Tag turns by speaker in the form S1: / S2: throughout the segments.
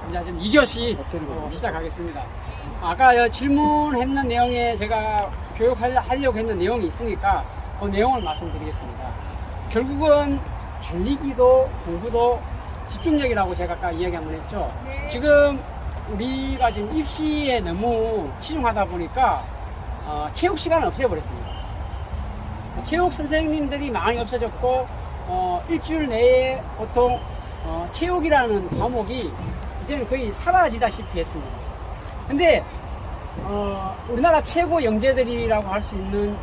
S1: 이제 지금 2교시 시작하겠습니다. 아까 질문했는 내용에 제가 교육하려고 했는 내용이 있으니까 그 내용을 말씀드리겠습니다. 결국은 달리기도 공부도 집중력이라고 제가 아까 이야기 한번 했죠.
S2: 네.
S1: 지금 우리가 지금 입시에 너무 치중하다 보니까 체육 시간을 없애버렸습니다. 체육 선생님들이 많이 없어졌고 일주일 내에 보통 체육이라는 과목이 이제는 거의 사라지다시피 했습니다. 근데 우리나라 최고 영재들이라고 할 수 있는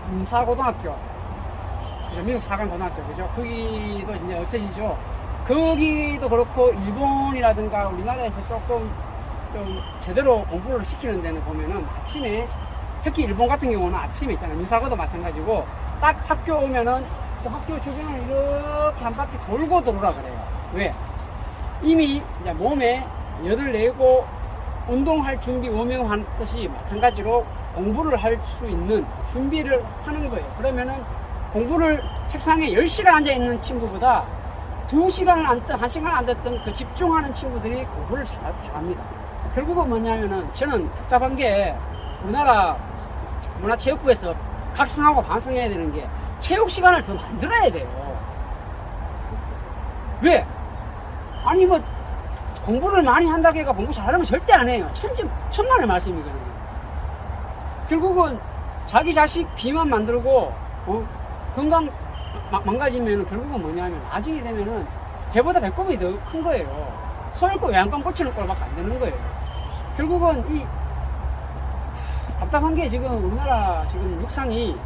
S1: 민사고등학교, 그죠? 미국 사관고등학교, 그죠? 거기도 이제 없어지죠. 거기도 그렇고 일본이라든가 우리나라에서 조금 좀 제대로 공부를 시키는 데는 보면은 아침에, 특히 일본 같은 경우는 아침에 있잖아요. 민사고도 마찬가지고 딱 학교 오면은 그 학교 주변을 이렇게 한 바퀴 돌고 들어오라 그래요. 왜? 이미 이제 몸에 열을 내고 운동할 준비 오명한 것이 마찬가지로 공부를 할 수 있는 준비를 하는 거예요. 그러면은 공부를 책상에 10시간 앉아 있는 친구보다 2시간을 앉든 1시간 앉았든 그 집중하는 친구들이 공부를 잘합니다. 결국은 뭐냐면은 저는 답답한 게 우리나라 문화체육부에서 각성하고 반성해야 되는 게 체육 시간을 더 만들어야 돼요. 왜? 아니 뭐 공부를 많이 한다고 해가 공부 잘하면 절대 안 해요. 천만의 말씀이거든요. 결국은 자기 자식 비만 만들고 건강 망가지면 결국은 뭐냐면 나중에 되면은 배보다 배꼽이 더 큰 거예요. 소 잃고 외양간 꽂히는 꼴밖에 안 되는 거예요. 결국은 이 답답한 게 지금 우리나라 지금 육상이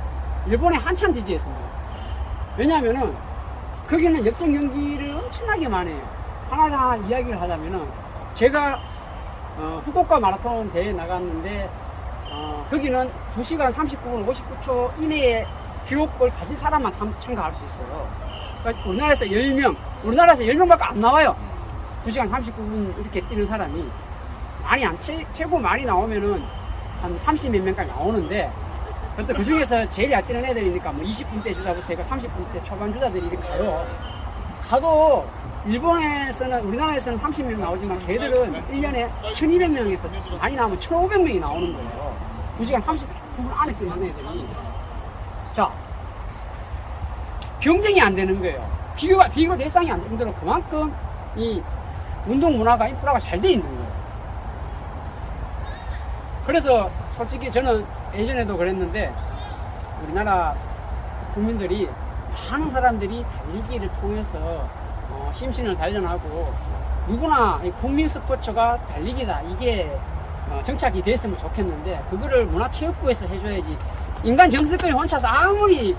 S1: 일본에 한참 뒤지했습니다. 왜냐하면은 거기는 역전 경기를 엄청나게 많이 해요. 하나 이야기를 하자면은 제가 후쿠오카 마라톤 대회에 나갔는데 거기는 2시간 39분 59초 이내에 기록을 가진 사람만 참가할 수 있어요. 그러니까 우리나라에서 10명밖에 안 나와요. 2시간 39분 이렇게 뛰는 사람이 최고 많이 나오면은 한 30몇 명까지 나오는데, 그것도 그 중에서 제일 잘 뛰는 애들이니까 뭐 20분대 주자부터 해가 30분대 초반 주자들이 이렇게 가도 일본에서는, 우리나라에서는 30명 나오지만 걔들은 1년에 1200명에서 많이 나오면 1500명이 나오는 거예요. 2시간 39분 안에 뛰는 애들이. 자, 경쟁이 안 되는 거예요. 비교 대상이 안 되는 대로 그만큼 이 운동 문화가, 인프라가 잘 돼 있는 거예요. 그래서 솔직히 저는 예전에도 그랬는데 우리나라 국민들이, 많은 사람들이 달리기를 통해서 심신을 단련하고 누구나 국민 스포츠가 달리기다, 이게 정착이 됐으면 좋겠는데 그거를 문화체육부에서 해줘야지. 인간 정신권이 혼자서 아무리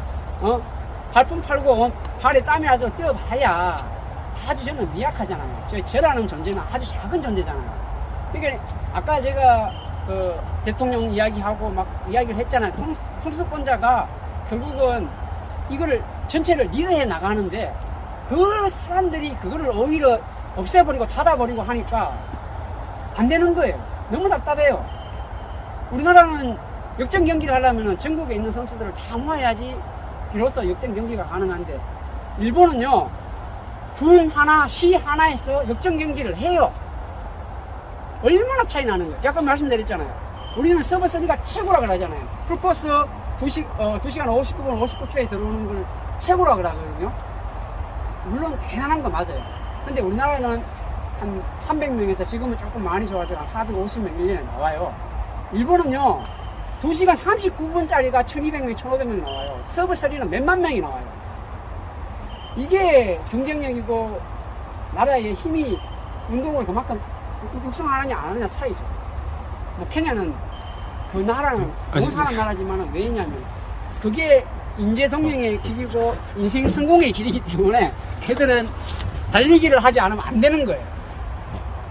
S1: 발품 팔고 발에 땀이 아주 뛰어봐야 아주 저는 미약하잖아요. 저라는 존재는 아주 작은 존재잖아요. 그러니까 아까 제가 대통령 이야기하고 막 이야기를 했잖아요. 통수권자가 결국은 이거를 전체를 리드해 나가는데 그 사람들이 그거를 오히려 없애버리고 닫아버리고 하니까 안 되는 거예요. 너무 답답해요. 우리나라는 역전 경기를 하려면 전국에 있는 선수들을 다 모아야지 비로소 역전 경기가 가능한데, 일본은요, 군 하나, 시 하나에서 역전 경기를 해요. 얼마나 차이 나는 거예요. 아까 말씀드렸잖아요. 우리는 서브 3가 최고라 그러잖아요. 풀코스 2시간 59분 59초에 들어오는 걸 최고라 그러거든요. 물론 대단한 거 맞아요. 근데 우리나라는 한 300명에서 지금은 조금 많이 좋아져 한 450명 1년에 나와요. 일본은요, 2시간 39분짜리가 1200명, 1500명 나와요. 서브 3는 몇만 명이 나와요. 이게 경쟁력이고 나라의 힘이 운동을 그만큼 육성하느냐 안 하느냐 차이죠. 뭐 케냐는 그 나라는 너무 사람 나라지만은 왜냐면 그게 인재동명의 길이고 인생 성공의 길이기 때문에 걔들은 달리기를 하지 않으면 안 되는 거예요.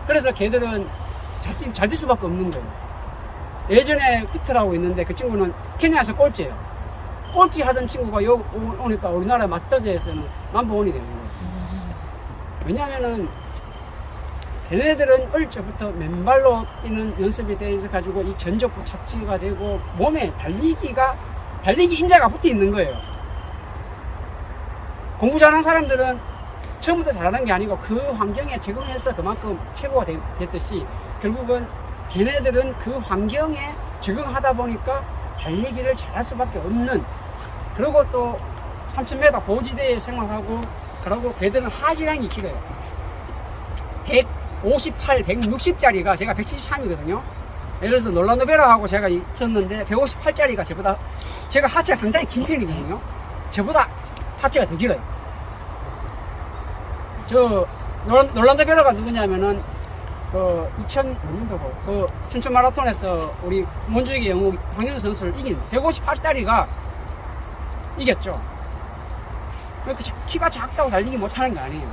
S1: 그래서 걔들은 잘 뛸 수밖에 없는 거예요. 예전에 피트라고 있는데 그 친구는 케냐에서 꼴찌예요. 꼴찌 하던 친구가 여기 오니까 우리나라 마스터즈에서는 넘버원이 되는 거예요. 왜냐면은 걔네들은 어릴 적부터 맨발로 뛰는 연습이 되어 있어 가지고 이 전적부 착지가 되고 몸에 달리기 인자가 붙어 있는 거예요. 공부 잘하는 사람들은 처음부터 잘하는 게 아니고 그 환경에 적응해서 그만큼 최고가 됐듯이 결국은 걔네들은 그 환경에 적응하다 보니까 달리기를 잘할 수밖에 없는, 그리고 또 3000m 고지대에 생활하고, 그리고 걔들은 하지량이 길어요. 158, 160짜리가 제가 173이거든요. 예를 들어서 놀란도베라하고 제가 있었는데 158짜리가 제가 하체가 상당히 긴 편이거든요. 저보다 하체가 더 길어요. 저 놀란도베라가 누구냐면은 그 2000년도고 그 춘천 마라톤에서 우리 원주익의 영웅 황현우 선수를 이긴 158짜리가 이겼죠. 그 키가 작다고 달리기 못하는 거 아니에요.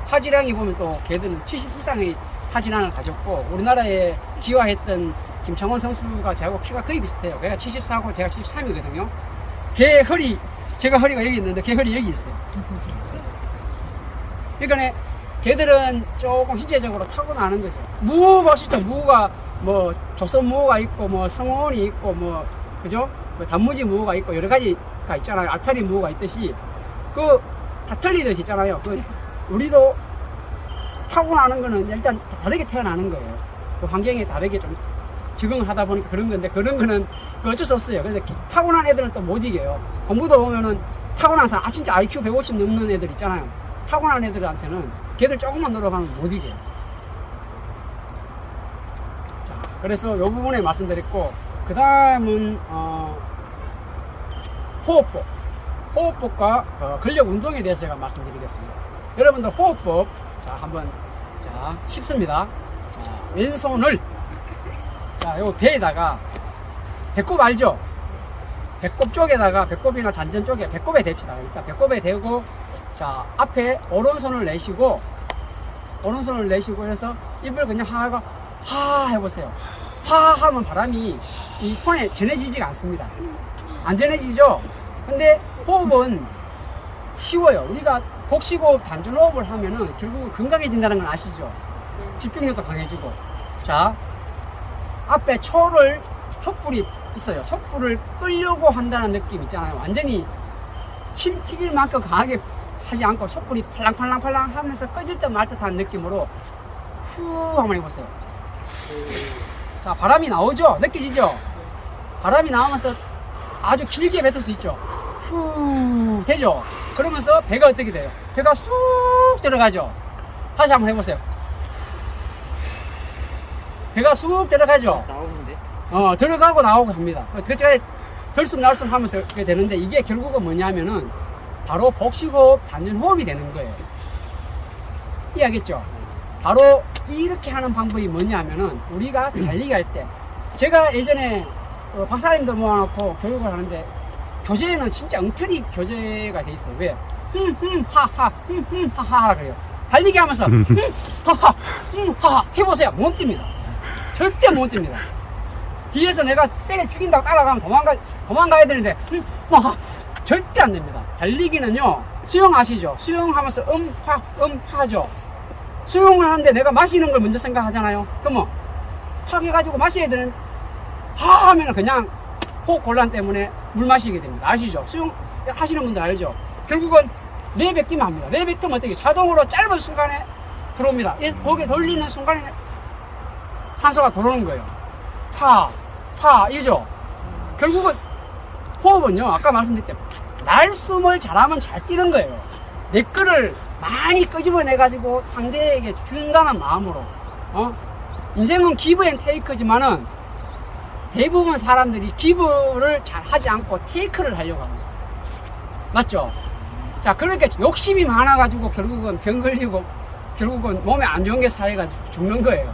S1: 하지량이 보면 또 걔들은 70 이상의 하지량을 가졌고, 우리나라에 기화했던 김창원 선수가 저하고 키가 거의 비슷해요. 걔가 74고 제가 73이거든요. 제가 허리가 여기 있는데 걔 허리 여기 있어요. 그러니까 걔들은 조금 신체적으로 타고나는 거죠. 무우 보시죠. 무우가 뭐 조선 무우가 있고 뭐 성원이 있고 뭐 그죠? 그 단무지 무우가 있고 여러 가지가 있잖아요. 알타리 무우가 있듯이 그 다 틀리듯이 있잖아요. 그 우리도 타고나는 거는 일단 다르게 태어나는 거예요. 그 환경에 다르게 좀 적응을 하다 보니까 그런 건데, 그런 거는 어쩔 수 없어요. 그래서 타고난 애들은 또 못 이겨요. 공부도 보면은 타고난 사람, 진짜 IQ 150 넘는 애들 있잖아요. 타고난 애들한테는 걔들 조금만 노력하면 못 이겨요. 자, 그래서 이 부분에 말씀드렸고, 그 다음은 호흡법과 근력 운동에 대해서 제가 말씀드리겠습니다. 여러분들 호흡법, 자 한번 쉽습니다. 자, 왼손을 요 배에다가, 배꼽 알죠? 배꼽 쪽에다가, 배꼽이나 단전 쪽에 배꼽에 댑시다. 일단 배꼽에 대고, 자 앞에 오른손을 내시고 해서 입을 그냥 하 해보세요. 하 하면 바람이 이 손에 전해지지가 않습니다. 안 전해지죠? 근데 호흡은 쉬워요. 우리가 복식호흡, 단전호흡을 하면은 결국은 건강해진다는 건 아시죠? 집중력도 강해지고. 자, 앞에 촛불이 있어요. 촛불을 끌려고 한다는 느낌 있잖아요. 완전히 침 튀길 만큼 강하게 하지 않고 촛불이 팔랑팔랑 하면서 꺼질 듯 말 듯한 느낌으로 후 한번 해보세요. 자, 바람이 나오죠? 느껴지죠? 바람이 나오면서 아주 길게 뱉을 수 있죠? 후 되죠? 그러면서 배가 어떻게 돼요? 배가 쑥 들어가죠? 다시 한번 해보세요. 배가 쑥 들어가죠?
S2: 나오는데?
S1: 들어가고 나오고 합니다. 그래서 들숨 날숨 하면서 그렇게 되는데, 이게 결국은 뭐냐면은 바로 복식호흡, 단전호흡이 되는 거예요. 이해하겠죠? 바로 이렇게 하는 방법이 뭐냐면은, 우리가 달리기 할 때, 제가 예전에 박사님도 모아놓고 교육을 하는데, 교재에는 진짜 엉터리 교재가 돼 있어요. 왜? 하하 그래요. 달리기 하면서 하하 해보세요. 못 뜁니다. 절대 못 뜁니다. 뒤에서 내가 때려 죽인다고 따라가면 도망가야 되는데 절대 안 됩니다. 달리기는요, 수영 아시죠? 수영하면서 하죠. 수영을 하는데 내가 마시는 걸 먼저 생각하잖아요. 그러면 탁 해가지고 마셔야 되는, 하 하면 그냥 호흡 곤란 때문에 물 마시게 됩니다. 아시죠? 수영 하시는 분들 알죠? 결국은 내뱉기만 합니다. 내뱉으면 어떻게 자동으로 짧은 순간에 들어옵니다. 고개 돌리는 순간에 산소가 들어오는 거예요. 이죠? 결국은 호흡은요, 아까 말씀드렸죠. 날숨을 잘하면 잘 뛰는 거예요. 내 거를 많이 끄집어내가지고 상대에게 준다는 마음으로. 인생은 기브 앤 테이크지만은 대부분 사람들이 기브를 잘 하지 않고 테이크를 하려고 합니다. 맞죠? 자, 그러니까 욕심이 많아가지고 결국은 병 걸리고 결국은 몸에 안 좋은 게 쌓여가지고 죽는 거예요.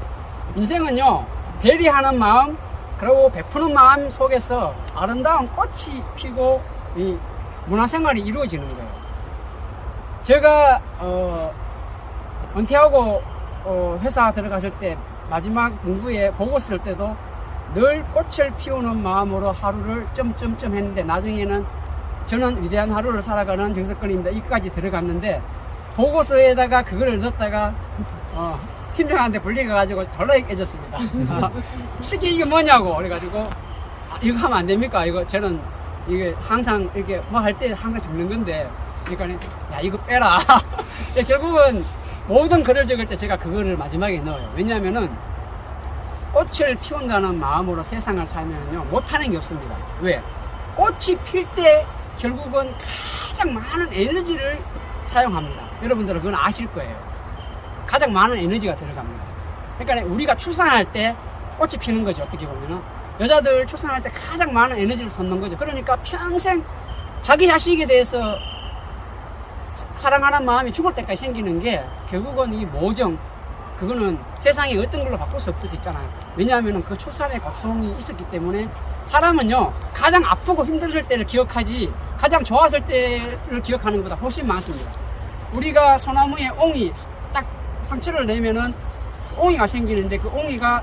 S1: 인생은요, 배려하는 마음, 그리고 베푸는 마음 속에서 아름다운 꽃이 피고 이 문화생활이 이루어지는 거예요. 제가 은퇴하고 회사 들어갔을 때 마지막 공부에 보고 쓸 때도 늘 꽃을 피우는 마음으로 하루를 점점점 했는데, 나중에는 저는 위대한 하루를 살아가는 정석근입니다. 이까지 들어갔는데, 보고서에다가 그거를 넣었다가 팀장한테 불리가가지고 졸라 깨졌습니다. 쉽게 이게 뭐냐고 그래가지고 이거 하면 안 됩니까? 이거 저는 이게 항상 이렇게 뭐 할 때 항상 적는 건데, 그러니까 야 이거 빼라. 예, 결국은 모든 글을 적을 때 제가 그거를 마지막에 넣어요. 왜냐하면은 꽃을 피운다는 마음으로 세상을 살면요 못하는 게 없습니다. 왜? 꽃이 필 때 결국은 가장 많은 에너지를 사용합니다. 여러분들은 그건 아실 거예요. 가장 많은 에너지가 들어갑니다. 그러니까 우리가 출산할 때 꽃이 피는 거죠. 어떻게 보면은 여자들 출산할 때 가장 많은 에너지를 쏟는 거죠. 그러니까 평생 자기 자식에 대해서 사랑하는 마음이 죽을 때까지 생기는 게 결국은 이 모정, 그거는 세상에 어떤 걸로 바꿀 수 없을 수 있잖아요. 왜냐하면 그 출산의 고통이 있었기 때문에 사람은요 가장 아프고 힘들을 때를 기억하지 가장 좋았을 때를 기억하는 것보다 훨씬 많습니다. 우리가 소나무에 옹이 딱 상처를 내면은 옹이가 생기는데 그 옹이가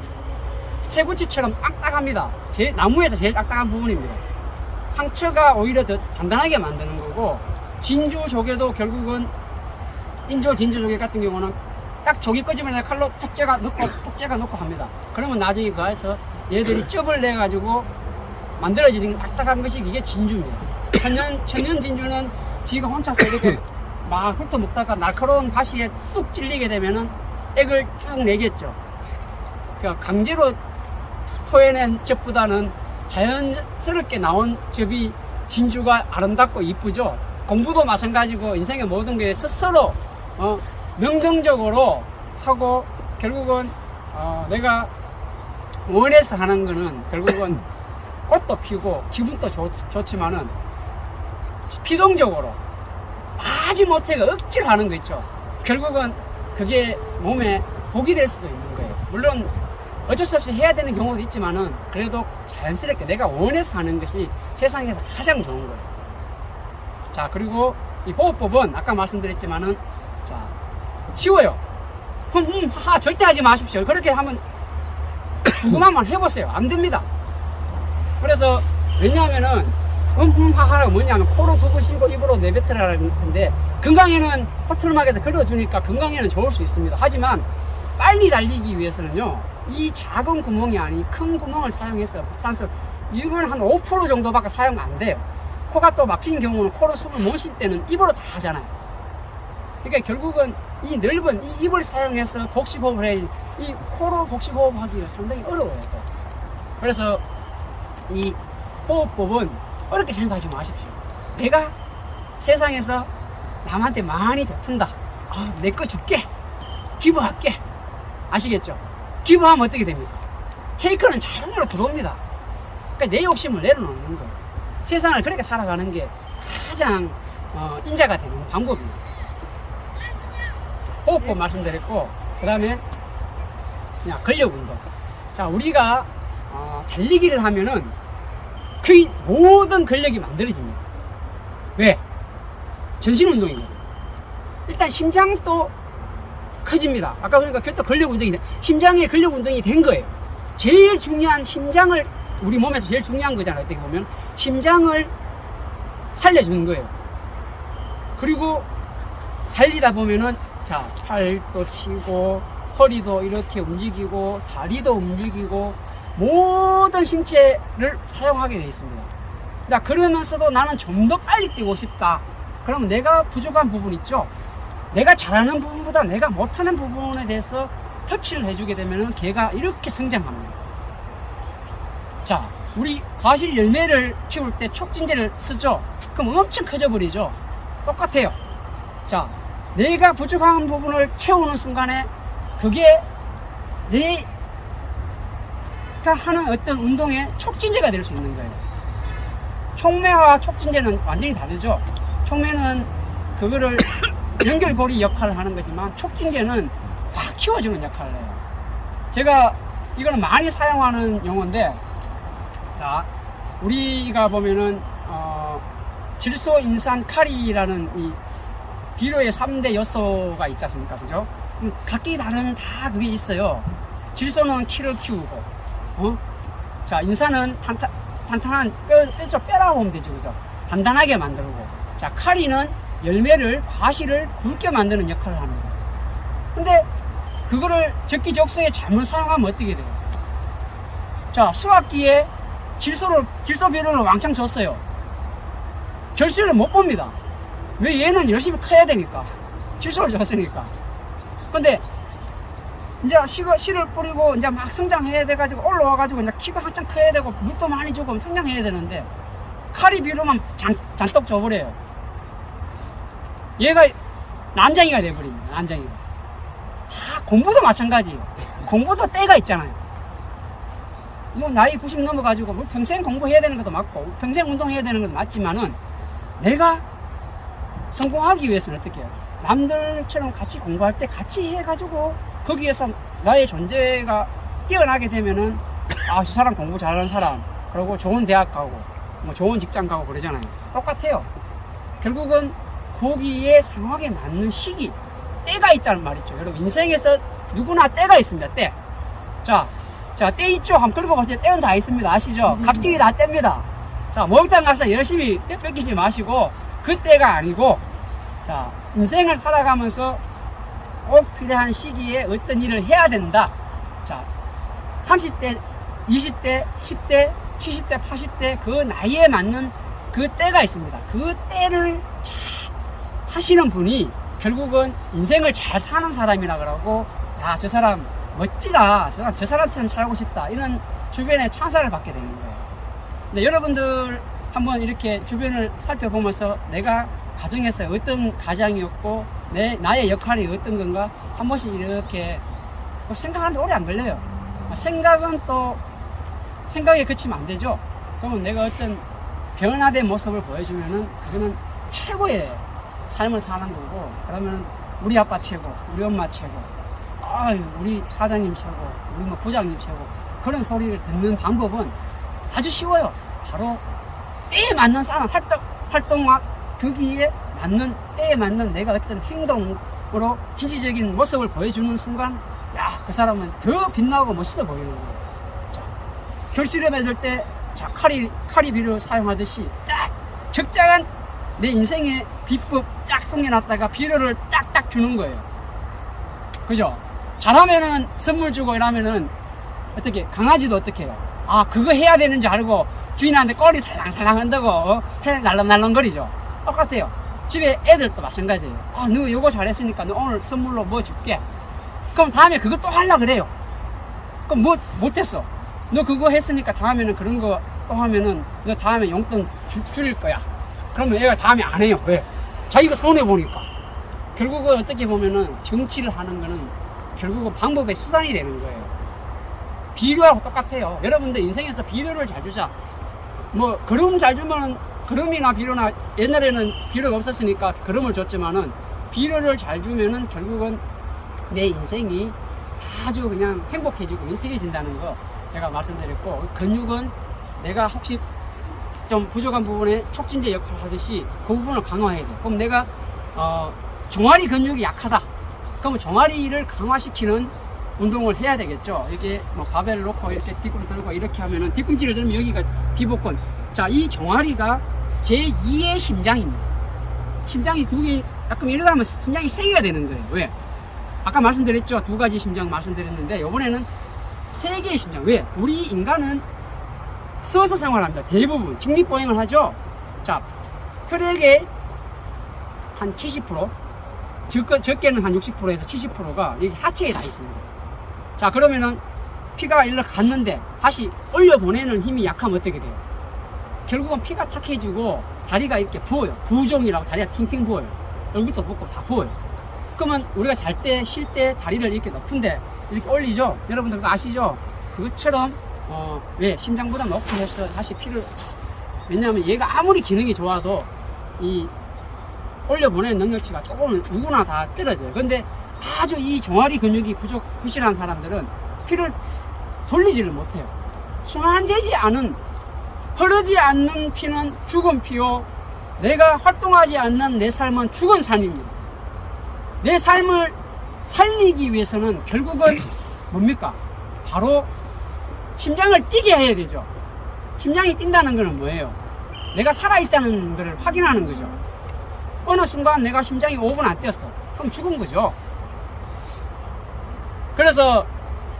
S1: 쇠붙이처럼 딱딱합니다. 나무에서 제일 딱딱한 부분입니다. 상처가 오히려 더 단단하게 만드는 거고, 진주 조개도 결국은 인조 진주 조개 같은 경우는 딱 조개 꺼지면 칼로 푹 째가 넣고 합니다. 그러면 나중에 그 안에서 얘들이 쩝을 내 가지고 만들어지는 딱딱한 것이 이게 진주입니다. 천연 진주는 지가 혼자서 이렇게 막 훑어먹다가 날카로운 가시에 뚝 찔리게 되면은 액을 쭉 내겠죠. 그러니까 강제로 토해낸 즙보다는 자연스럽게 나온 즙이 진주가 아름답고 이쁘죠. 공부도 마찬가지고 인생의 모든 게 스스로 능동적으로 하고 결국은 내가 원해서 하는 거는 결국은 꽃도 피고 기분도 좋지만은 피동적으로 하지 못해가 억지로 하는 거 있죠. 결국은 그게 몸에 독이 될 수도 있는 거예요. 물론 어쩔 수 없이 해야 되는 경우도 있지만은 그래도 자연스럽게 내가 원해서 하는 것이 세상에서 가장 좋은 거예요. 자, 그리고 이 호흡법은 아까 말씀드렸지만은 자, 쉬워요. 하하 절대 하지 마십시오. 그렇게 하면 궁금하면 해보세요. 안 됩니다. 그래서 왜냐하면은 하하라고 뭐냐면 코로 두 번 쉬고 입으로 내뱉으라는 건데 건강에는 코트름하게도 걸어주니까 건강에는 좋을 수 있습니다. 하지만 빨리 달리기 위해서는요 이 작은 구멍이 아닌 큰 구멍을 사용해서 산소 이건 한 5% 정도밖에 사용 안 돼요. 코가 또 막힌 경우는 코로 숨을 못 쉴 때는 입으로 다 하잖아요. 그러니까 결국은 이 넓은 이 입을 사용해서 복식호흡을 해야지 이 코로 복식호흡하기가 상당히 어려워요. 또. 그래서 이 호흡법은 어렵게 생각하지 마십시오. 내가 세상에서 남한테 많이 베푼다. 내 거 줄게. 기부할게. 아시겠죠? 기부하면 어떻게 됩니까? 테이크는 자동으로 들어옵니다. 그러니까 내 욕심을 내려놓는 거예요. 세상을 그렇게 살아가는 게 가장 인자가 되는 방법입니다. 호흡법 말씀드렸고, 그 다음에 그냥 근력 운동. 자, 우리가 달리기를 하면은 거의 모든 근력이 만들어집니다. 왜? 전신 운동입니다. 일단 심장도 커집니다. 아까 그러니까 또 근력 운동이 심장의 근력 운동이 된 거예요. 제일 중요한 심장을 우리 몸에서 제일 중요한 거잖아요. 어떻게 보면 심장을 살려주는 거예요. 그리고 달리다 보면은 자 팔도 치고 허리도 이렇게 움직이고 다리도 움직이고 모든 신체를 사용하게 되어 있습니다. 자, 그러면서도 나는 좀 더 빨리 뛰고 싶다. 그러면 내가 부족한 부분 있죠. 내가 잘하는 부분보다 내가 못하는 부분에 대해서 터치를 해주게 되면 걔가 이렇게 성장합니다. 자, 우리 과실 열매를 키울 때 촉진제를 쓰죠. 그럼 엄청 커져 버리죠. 똑같아요. 자, 내가 부족한 부분을 채우는 순간에 그게 내가 하는 어떤 운동의 촉진제가 될 수 있는 거예요. 촉매와 촉진제는 완전히 다르죠. 촉매는 그거를 연결고리 역할을 하는 거지만 촉진제는 확 키워주는 역할을 해요. 제가 이거는 많이 사용하는 용어인데, 자, 우리가 보면은 질소, 인산, 카리라는 이 비료의 3대 요소가 있지 않습니까? 그죠? 각기 다른 다 그게 있어요. 질소는 키를 키우고, 자, 인산은 탄탄한 뼈라고 보면 되죠. 그죠? 단단하게 만들고, 자, 카리는 열매를, 과실을 굵게 만드는 역할을 합니다. 근데 그거를 적기적소에 잘못 사용하면 어떻게 돼요? 자, 수확기에 질소 비료를 왕창 줬어요. 결실을 못 봅니다. 왜? 얘는 열심히 커야 되니까. 질소를 줬으니까. 근데 이제 씨를 뿌리고 이제 막 성장해야 돼가지고 올라와가지고 이제 키가 한참 커야 되고 물도 많이 주고 성장해야 되는데 칼이 비로만 잔뜩 줘버려요. 얘가 난장이가 돼버립니다. 난장이가. 다 공부도 마찬가지예요. 공부도 때가 있잖아요. 뭐 나이 90 넘어가지고 뭐 평생 공부해야 되는 것도 맞고 평생 운동해야 되는 것도 맞지만은 내가 성공하기 위해서는 어떻게 해요? 남들처럼 같이 공부할 때 같이 해가지고 거기에서 나의 존재가 뛰어나게 되면은 아, 저 사람 공부 잘하는 사람, 그리고 좋은 대학 가고 뭐 좋은 직장 가고 그러잖아요. 똑같아요. 결국은 거기에 상황에 맞는 시기, 때가 있다는 말이죠. 여러분 인생에서 누구나 때가 있습니다. 때. 자, 때 있죠. 한번 긁어보세요. 때는 다 있습니다. 아시죠? 각기 다 때입니다. 자, 목욕탕 가서 열심히 때 뺏기지 마시고 그 때가 아니고, 자, 인생을 살아가면서 꼭 필요한 시기에 어떤 일을 해야 된다. 자, 30대, 20대, 10대, 70대, 80대 그 나이에 맞는 그 때가 있습니다. 그 때를 잘 하시는 분이 결국은 인생을 잘 사는 사람이라 그러고, 야, 저 사람 멋지다. 저 사람처럼 살고 싶다. 이런 주변에 찬사를 받게 되는 거예요. 근데 여러분들 한번 이렇게 주변을 살펴보면서 내가 가정에서 어떤 가장이었고 나의 역할이 어떤 건가 한 번씩 이렇게 생각하는데 오래 안 걸려요. 생각은 또 생각에 그치면 안 되죠. 그러면 내가 어떤 변화된 모습을 보여주면은 그거는 최고의 삶을 사는 거고, 그러면 우리 아빠 최고, 우리 엄마 최고, 아유, 우리 사장님 최고, 우리 뭐 부장님 최고, 그런 소리를 듣는 방법은 아주 쉬워요. 바로 때에 맞는 사람, 활동과 거기에 맞는, 때에 맞는 내가 어떤 행동으로 지지적인 모습을 보여주는 순간, 야, 그 사람은 더 빛나고 멋있어 보이는 거예요. 자, 결실을 맺을 때, 자, 카리비를 사용하듯이 딱 적당한 내 인생의 비법 딱 숨겨놨다가 비료를 딱딱 주는 거예요. 그죠? 잘하면은 선물 주고 이러면은 어떻게, 강아지도 어떻게 해요? 아, 그거 해야 되는 줄 알고 주인한테 꼬리 살랑살랑 한다고 해 날랑날랑거리죠. 똑같아요. 집에 애들도 마찬가지예요. 아, 너 이거 잘했으니까 너 오늘 선물로 뭐 줄게. 그럼 다음에 그거 또 하려 그래요. 그럼 뭐 못했어. 너 그거 했으니까 다음에는 그런 거 또 하면은 너 다음에 용돈 줄일 거야. 그러면 얘가 다음에 안 해요. 왜? 자기가 손해보니까. 결국은 어떻게 보면은 정치를 하는 거는 결국은 방법의 수단이 되는 거예요. 비료하고 똑같아요. 여러분들 인생에서 비료를 잘 주자. 뭐 거름 잘 주면은, 거름이나 비료나, 옛날에는 비료가 없었으니까 거름을 줬지만은 비료를 잘 주면은 결국은 내 인생이 아주 그냥 행복해지고 윤택해진다는 거 제가 말씀드렸고, 근육은 내가 혹시 좀 부족한 부분에 촉진제 역할을 하듯이 그 부분을 강화해야 돼. 그럼 내가 종아리 근육이 약하다. 그러면 종아리를 강화시키는 운동을 해야 되겠죠. 이렇게 뭐 바벨을 놓고 이렇게 뒤꿈치 들고 이렇게 하면은, 뒤꿈치를 들면 여기가 비복근. 자, 이 종아리가 제2의 심장입니다. 심장이 두 개, 가끔 이러다 하면 심장이 세 개가 되는 거예요. 왜? 아까 말씀드렸죠. 두 가지 심장 말씀드렸는데, 이번에는 세 개의 심장. 왜? 우리 인간은 서서 생활합니다. 대부분 직립보행을 하죠. 자, 혈액의 한 70%, 적게는 한 60%에서 70%가 여기 하체에 다 있습니다. 자, 그러면은 피가 일로 갔는데 다시 올려보내는 힘이 약하면 어떻게 돼요? 결국은 피가 탁해지고 다리가 이렇게 부어요. 부종이라고 다리가 팅팅 부어요. 얼굴도 붓고 다 부어요. 그러면 우리가 잘 때, 쉴 때 다리를 이렇게 높은데 이렇게 올리죠. 여러분들 그거 아시죠? 그것처럼 왜 심장보다 높게 해서 다시 피를, 왜냐하면 얘가 아무리 기능이 좋아도 이 올려보내는 능력치가 조금은 누구나 다 떨어져요. 근데 아주 이 종아리 근육이 부실한 사람들은 피를 돌리지를 못해요. 순환되지 않은, 흐르지 않는 피는 죽은 피요, 내가 활동하지 않는 내 삶은 죽은 삶입니다. 내 삶을 살리기 위해서는 결국은 뭡니까? 바로 심장을 뛰게 해야 되죠. 심장이 뛴다는 것은 뭐예요? 내가 살아있다는 것을 확인하는 거죠. 어느 순간 내가 심장이 5분 안 뛰었어. 그럼 죽은 거죠. 그래서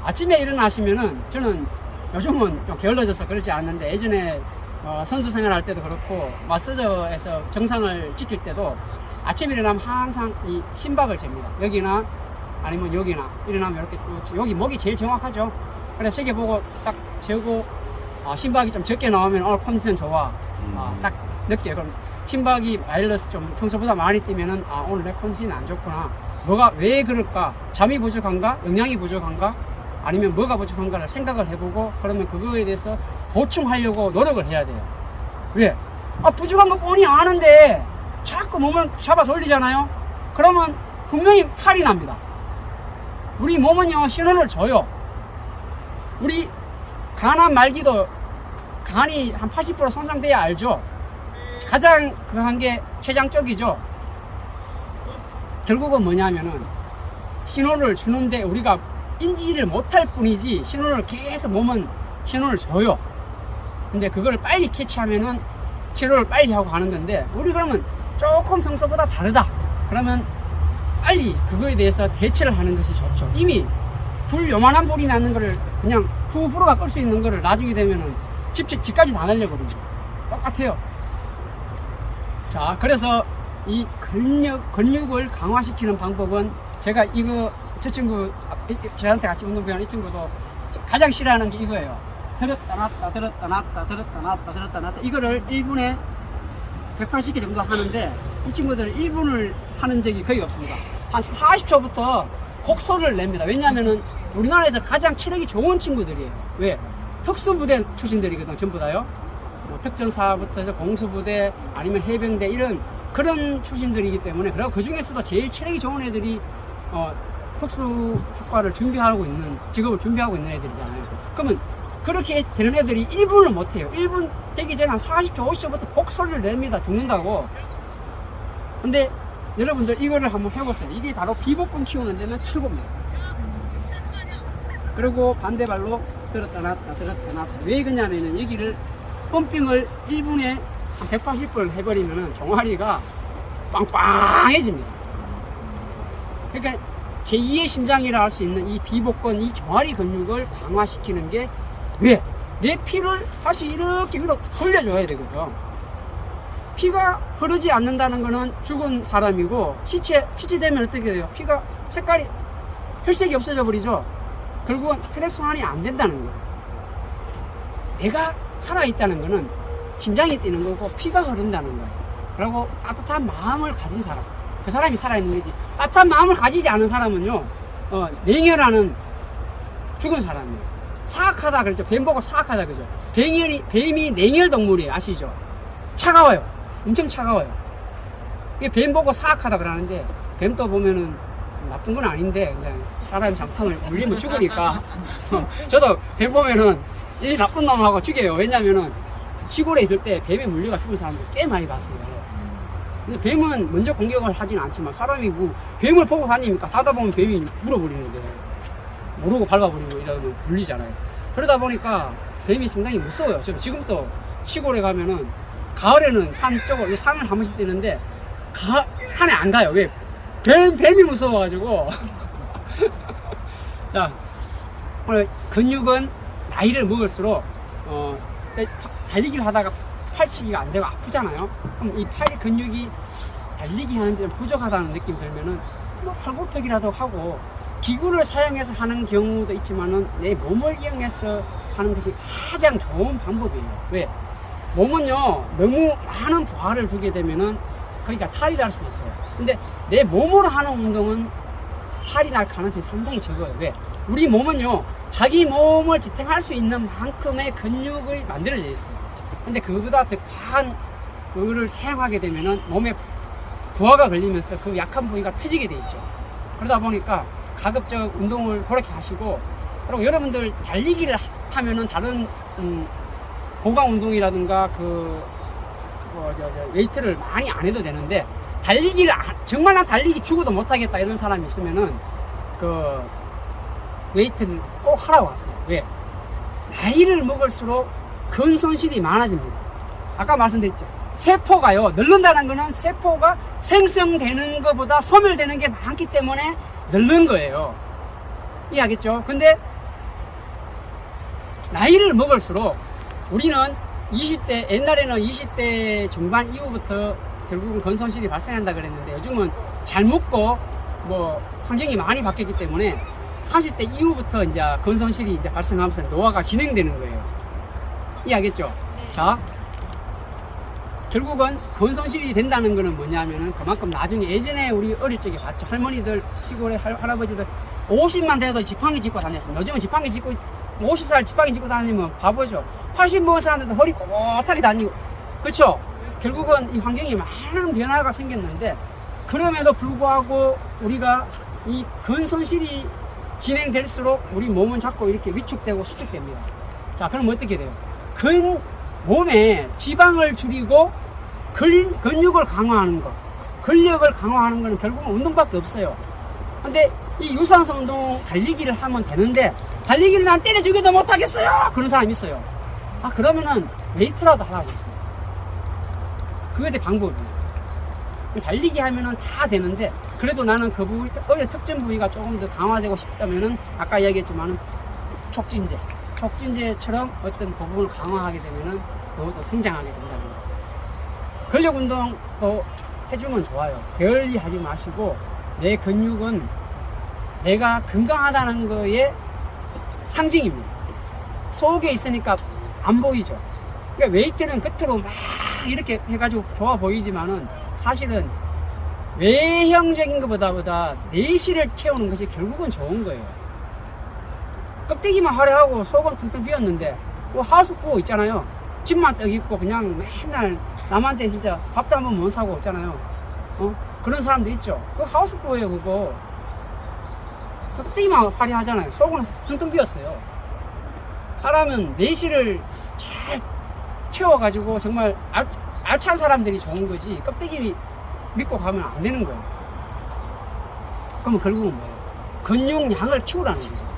S1: 아침에 일어나시면은, 저는 요즘은 좀 게을러져서 그러지 않는데, 예전에 선수 생활할 때도 그렇고 마사저에서 정상을 지킬 때도 아침에 일어나면 항상 이 심박을 잽니다. 여기나 아니면 여기나 일어나면 이렇게 여기 목이 제일 정확하죠. 그래서 시계 보고 딱 재고 심박이 좀 적게 나오면 컨디션 좋아. 딱 느껴요. 그럼 심박이 마이너스 좀 평소보다 많이 뛰면은 오늘 내 컨디션이 안 좋구나. 뭐가 왜 그럴까? 잠이 부족한가? 영양이 부족한가? 아니면 뭐가 부족한가를 생각을 해보고 그러면 그거에 대해서 보충하려고 노력을 해야 돼요. 왜? 부족한 거 뻔히 아는데 자꾸 몸을 잡아 돌리잖아요. 그러면 분명히 탈이 납니다. 우리 몸은요 신호를 줘요. 우리 간암 말기도 간이 한 80% 손상돼야 알죠. 가장 한 게 췌장 쪽이죠. 결국은 뭐냐면은 신호를 주는데 우리가 인지를 못할 뿐이지 신호를 계속 몸은 신호를 줘요. 근데 그걸 빨리 캐치하면은 치료를 빨리 하고 가는 건데 우리 그러면 조금 평소보다 다르다. 그러면 빨리 그거에 대해서 대처를 하는 것이 좋죠. 이미 요만한 불이 나는 거를 그냥 후불어가 끌 수 있는 거를 나중에 되면은 집까지 다 날려버리죠. 똑같아요. 자, 그래서 이 근육을 강화시키는 방법은 제가 저 친구, 저한테 같이 운동 배우는 이 친구도 가장 싫어하는 게 이거예요. 들었다 놨다, 들었다 놨다, 들었다 놨다, 들었다 놨다. 이거를 1분에 180개 정도 하는데 이 친구들은 1분을 하는 적이 거의 없습니다. 한 40초부터 곡소를 냅니다. 왜냐하면은 우리나라에서 가장 체력이 좋은 친구들이에요. 왜? 특수부대 출신들이거든, 전부 다요. 특전사부터 해서 공수부대 아니면 해병대 이런 그런 출신들이기 때문에 그리고 그 중에서도 제일 체력이 좋은 애들이 특수학과를 준비하고 있는 직업을 준비하고 있는 애들이잖아요. 그러면 그렇게 되는 애들이 1분을 못해요. 1분 되기 전에 한 40초 50초부터 곡소리를 냅니다. 죽는다고. 근데 여러분들 이거를 한번 해보세요. 이게 바로 비복근 키우는 데는 최고입니다. 그리고 반대발로 들었다 놨다 들었다 놨다. 왜 그러냐면은 여기를 펌핑을 1분에 한 180번 해버리면은 종아리가 빵빵해집니다. 그러니까 제2의 심장이라 할 수 있는 이 비복근, 이 종아리 근육을 강화시키는 게 왜? 내 피를 다시 이렇게 위로 돌려줘야 되거든요. 피가 흐르지 않는다는 거는 죽은 사람이고 시체 되면 어떻게 돼요? 피가 색깔이 혈색이 없어져 버리죠. 결국은 혈액순환이 안 된다는 거예요. 내가 살아있다는 거는 심장이 뛰는 거고 피가 흐른다는 거예요. 그리고 따뜻한 마음을 가진 사람, 그 사람이 살아있는 거지. 따뜻한 마음을 가지지 않은 사람은요 냉혈하는 죽은 사람이에요. 사악하다 그랬죠. 뱀 보고 사악하다 그죠. 뱀이 냉혈 동물이에요. 아시죠? 차가워요. 엄청 차가워요. 뱀 보고 사악하다 그러는데 뱀도 보면은 나쁜 건 아닌데 그냥 사람이 잠깐을 물리면 죽으니까 저도 뱀 보면은 이 나쁜 놈하고 죽여요. 왜냐면은 시골에 있을 때 뱀에 물려가 죽은 사람들 꽤 많이 봤어요. 근데 뱀은 먼저 공격을 하지는 않지만 사람이 뱀을 보고 다니니까 하다 보면 뱀이 물어버리는데 모르고 밟아버리고 이러면 물리잖아요. 그러다 보니까 뱀이 상당히 무서워요. 저는 지금도 시골에 가면은 가을에는 산 쪽으로 산을 한 번씩 뛰는데 산에 안 가요. 왜? 뱀이 무서워가지고. 자, 오늘 근육은 나이를 먹을수록 달리기를 하다가 팔치기가 안 되고 아프잖아요. 그럼 이 팔 근육이 달리기 하는데 좀 부족하다는 느낌 들면은 팔굽혀펴기라도 하고 기구를 사용해서 하는 경우도 있지만은 내 몸을 이용해서 하는 것이 가장 좋은 방법이에요. 왜? 몸은요 너무 많은 부하를 두게 되면은 그러니까 탈이 날 수 있어요. 근데 내 몸으로 하는 운동은 탈이 날 가능성이 상당히 적어요. 왜? 우리 몸은요 자기 몸을 지탱할 수 있는 만큼의 근육이 만들어져 있어요. 근데 그거보다 더 과한 그거를 사용하게 되면은 몸에 부하가 걸리면서 그 약한 부위가 터지게 돼 있죠. 그러다 보니까 가급적 운동을 그렇게 하시고, 그리고 여러분들 달리기를 하면은 다른 보강 운동이라든가 웨이트를 많이 안 해도 되는데, 달리기를 정말 난 달리기 죽어도 못하겠다 이런 사람이 있으면은 그 웨이트를 꼭 하라고 하세요. 왜? 나이를 먹을수록 근손실이 많아집니다. 아까 말씀드렸죠. 세포가요 늙는다는 거는 세포가 생성되는 것보다 소멸되는 게 많기 때문에 늙는 거예요. 이해하겠죠? 근데 나이를 먹을수록 우리는 20대 옛날에는 20대 중반 이후부터 결국은 건손실이 발생한다 그랬는데 요즘은 잘 먹고 뭐 환경이 많이 바뀌었기 때문에 30대 이후부터 이제 건손실이 이제 발생하면서 노화가 진행되는 거예요. 이해하겠죠? 자, 결국은 건손실이 된다는 거는 뭐냐면은 그만큼 나중에 예전에 우리 어릴 적에 봤죠. 할머니들, 시골의 할아버지들 50만 돼도 지팡이 짚고 다녔습니다. 요즘은 지팡이 짚고 50살 지팡이 짚고 다니면 바보죠. 80 먹은 사람들도 허리 꼿꼿하게 다니고, 그쵸? 결국은 이 환경이 많은 변화가 생겼는데 그럼에도 불구하고 우리가 이 근손실이 진행될수록 우리 몸은 자꾸 이렇게 위축되고 수축됩니다. 자, 그럼 어떻게 돼요? 몸에 지방을 줄이고 근육을 강화하는 거, 근력을 강화하는 거는 결국은 운동밖에 없어요. 근데 이 유산소 운동 달리기를 하면 되는데 달리기를 난 때려 죽여도 못하겠어요, 그런 사람이 있어요. 아, 그러면은 웨이트라도 하라고 했어요. 그게 내 방법이에요. 달리기 하면은 다 되는데 그래도 나는 그 부위, 어디 특정 부위가 조금 더 강화되고 싶다면은 아까 이야기했지만은 촉진제처럼 어떤 그 부분을 강화하게 되면은 더 성장하게 된다는 거예요. 근력 운동도 해주면 좋아요. 게을리 하지 마시고 내 근육은 내가 건강하다는 거에 상징입니다. 속에 있으니까 안 보이죠. 그러니까 웨이트는 겉으로 막 이렇게 해가지고 좋아 보이지만은 사실은 외형적인 것보다 내실을 채우는 것이 결국은 좋은 거예요. 껍데기만 화려하고 속은 텅텅 비었는데 뭐 하우스부호 있잖아요. 집만 떡 있고 그냥 맨날 남한테 진짜 밥도 한 번 못 사고 있잖아요. 그런 사람도 있죠. 그 하우스부호예요. 그거 껍데기만 화려하잖아요. 속은 텅텅 비었어요. 사람은 내실을 잘 채워가지고 정말 알찬 사람들이 좋은 거지 껍데기 믿고 가면 안 되는 거예요. 그러면 결국은 뭐예요? 근육량을 키우라는 거죠.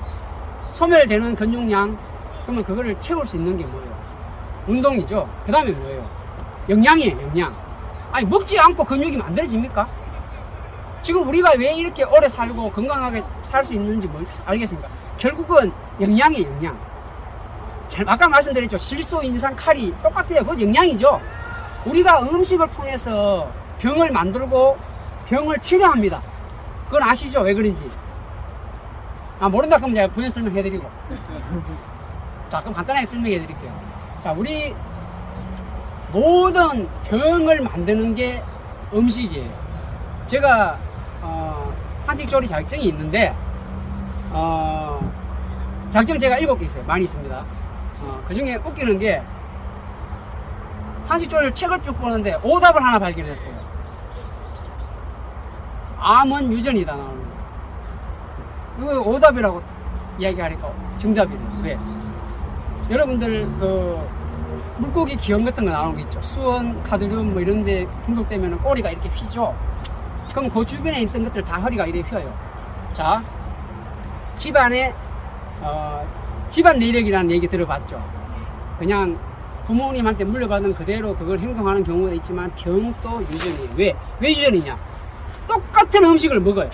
S1: 소멸되는 근육량, 그러면 그거를 채울 수 있는 게 뭐예요? 운동이죠. 그 다음에 뭐예요? 영양이에요. 영양. 아니 먹지 않고 근육이 만들어집니까? 지금 우리가 왜 이렇게 오래 살고 건강하게 살 수 있는지 알겠습니까? 결국은 영양이에요. 영양. 아까 말씀드렸죠. 질소, 인산, 칼이 똑같아요. 그건 영양이죠. 우리가 음식을 통해서 병을 만들고 병을 치료합니다. 그건 아시죠? 왜 그런지. 아, 모른다 그러면 제가 부연 설명해드리고. 자, 그럼 간단하게 설명해드릴게요. 자, 우리 모든 병을 만드는 게 음식이에요. 제가 한식조리 자격증이 있는데 자격증 제가 7개 있어요. 많이 있습니다. 그 중에 웃기는 게 한식조리 책을 쭉 보는데 오답을 하나 발견했어요. 암은 유전이다 나오는 거. 이거 오답이라고 이야기하니까 정답이래요. 왜? 여러분들 그 물고기 기억 같은 거 나오는 거 있죠. 수원, 카드름 뭐 이런 데 중독되면 꼬리가 이렇게 휘죠. 그럼 그 주변에 있던 것들 다 허리가 이렇게 휘어요. 자, 집안에 집안 내력이라는 얘기 들어봤죠. 그냥 부모님한테 물려받은 그대로 그걸 행동하는 경우도 있지만 병도 유전이에요. 왜 유전이냐? 똑같은 음식을 먹어요.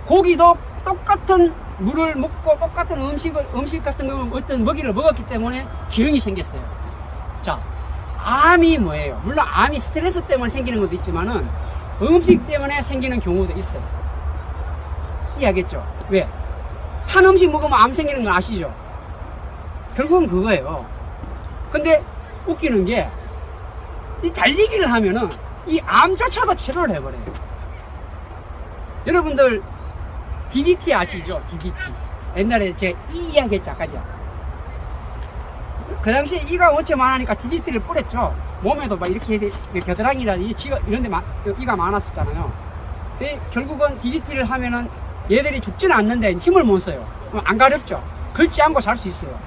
S1: 고기도 똑같은 물을 먹고 똑같은 음식 같은 거 어떤 먹이를 먹었기 때문에 병이 생겼어요. 자, 암이 뭐예요? 물론 암이 스트레스 때문에 생기는 것도 있지만은 음식 때문에 생기는 경우도 있어요. 이해하겠죠? 왜? 탄 음식 먹으면 암 생기는 건 아시죠? 결국은 그거예요. 근데 웃기는 게 이 달리기를 하면은 이 암조차도 치료를 해버려요. 여러분들 DDT 아시죠? DDT. 옛날에 제가 이 이야기 했죠, 아까죠. 그 당시에 이가 원체 많으니까 DDT를 뿌렸죠. 몸에도 막 이렇게 겨드랑이나 이런 데 이가 많았었잖아요. 결국은 DDT를 하면은 얘들이 죽지는 않는데 힘을 못 써요. 안 가렵죠. 긁지 않고 잘 수 있어요.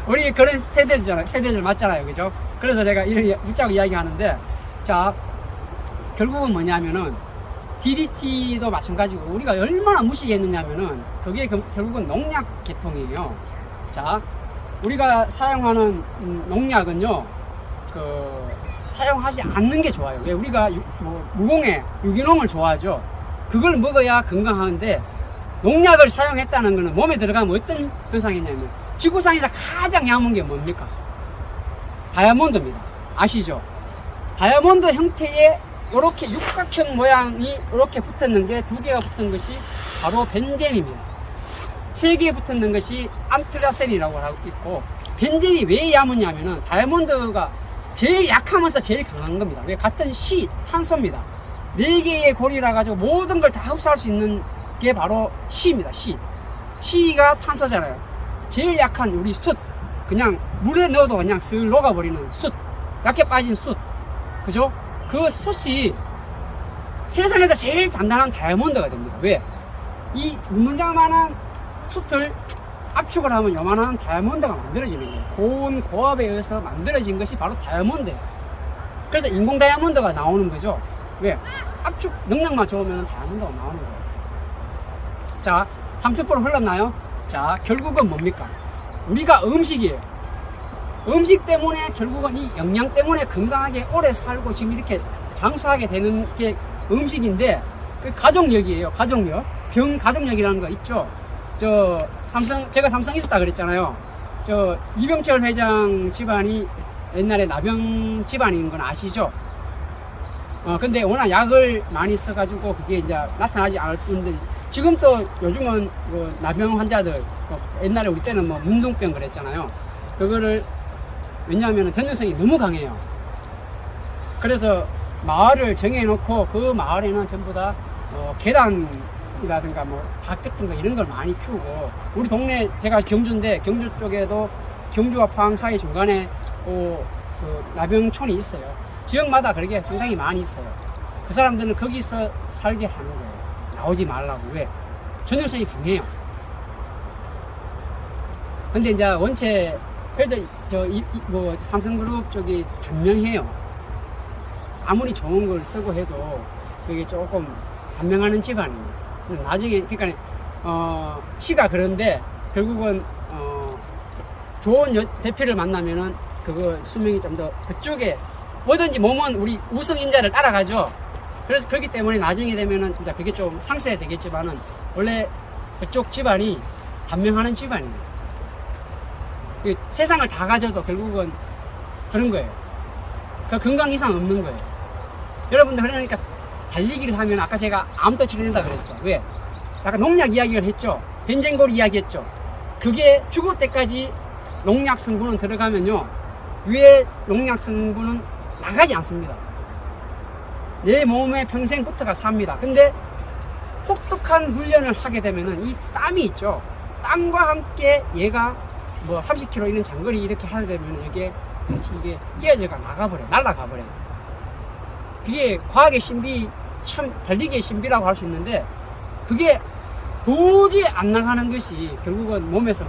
S1: 우리 그런 세대들 맞잖아요. 그죠? 그래서 제가 이런 묻자고 이야기하는데, 자, 결국은 뭐냐면은 DDT도 마찬가지고 우리가 얼마나 무시했느냐면은 그게 결국은 농약 계통이에요. 자, 우리가 사용하는 농약은요, 사용하지 않는 게 좋아요. 왜? 우리가 무공해 유기농을 좋아하죠. 그걸 먹어야 건강한데 농약을 사용했다는 거는 몸에 들어가면 어떤 현상이냐면 지구상에서 가장 얇은 게 뭡니까? 다이아몬드입니다. 아시죠? 다이아몬드 형태의 이렇게 육각형 모양이 이렇게 붙었는 게 두 개가 붙은 것이 바로 벤젠입니다. 세 개 붙었는 것이 안트라센이라고 하고 있고, 벤젠이 왜 야무냐면은 다이아몬드가 제일 약하면서 제일 강한 겁니다. 왜? 같은 탄소입니다. 네 개의 고리라 가지고 모든 걸 다 흡수할 수 있는 게 바로 C입니다. C가 탄소잖아요. 제일 약한 우리 숯, 그냥 물에 넣어도 그냥 쓱 녹아버리는 숯, 약해 빠진 숯, 그죠? 그 숯이 세상에서 제일 단단한 다이아몬드가 됩니다. 왜? 이 문장만한 숯을 압축을 하면 요만한 다이아몬드가 만들어지는 거예요. 고온, 고압에 의해서 만들어진 것이 바로 다이아몬드예요. 그래서 인공 다이아몬드가 나오는 거죠. 왜? 압축 능력만 좋으면 다이아몬드가 나오는 거예요. 자, 30% 흘렀나요? 자, 결국은 뭡니까? 우리가 음식이에요. 음식 때문에 결국은 이 영양 때문에 건강하게 오래 살고 지금 이렇게 장수하게 되는 게 음식인데, 그 가족력이에요. 가족력. 가족력이라는 거 있죠. 제가 삼성 있었다 그랬잖아요. 이병철 회장 집안이 옛날에 나병 집안인 건 아시죠? 근데 워낙 약을 많이 써가지고 그게 이제 나타나지 않을 뿐인데, 지금 또 요즘은 그 나병 환자들, 옛날에 우리 때는 뭐 문둥병 그랬잖아요. 그거를, 왜냐하면 전염성이 너무 강해요. 그래서 마을을 정해놓고 그 마을에는 전부 다 계란이라든가 뭐 닭 같은 거 이런 걸 많이 키우고, 우리 동네, 제가 경주인데 경주 쪽에도 경주와 포항 사이 중간에 그 나병촌이 있어요. 지역마다 그렇게 상당히 많이 있어요. 그 사람들은 거기서 살게 하는 거예요. 나오지 말라고. 왜? 전염성이 강해요. 근데 이제 원체 그래도 삼성그룹 쪽이 단명해요. 아무리 좋은 걸 쓰고 해도 그게 조금 단명하는 집안이에요. 나중에 그러니까 시가 그런데 결국은 좋은 대표를 만나면은 그거 수명이 좀 더 그쪽에 뭐든지 몸은 우리 우승인자를 따라가죠. 그래서 그렇기 때문에 나중에 되면은 진짜 그게 좀 상쇄되겠지만은 원래 그쪽 집안이 단명하는 집안이에요. 세상을 다 가져도 결국은 그런 거예요. 그 건강 이상 없는 거예요. 여러분들 그러니까 달리기를 하면 아까 제가 암도 치료된다 그랬죠. 왜? 약간 농약 이야기를 했죠. 벤젠골 이야기했죠. 그게 죽을 때까지 농약 성분은 들어가면요, 위에 농약 성분은 나가지 않습니다. 내 몸에 평생 붙어가 삽니다. 근데 혹독한 훈련을 하게 되면은 이 땀이 있죠. 땀과 함께 얘가 뭐 30km 이런 장거리 이렇게 하게 되면 이게 같이 이게 깨져가 나가버려요. 날아가버려요. 그게 과학의 신비, 참 달리기의 신비라고 할 수 있는데, 그게 도저히 안 나가는 것이 결국은 몸에서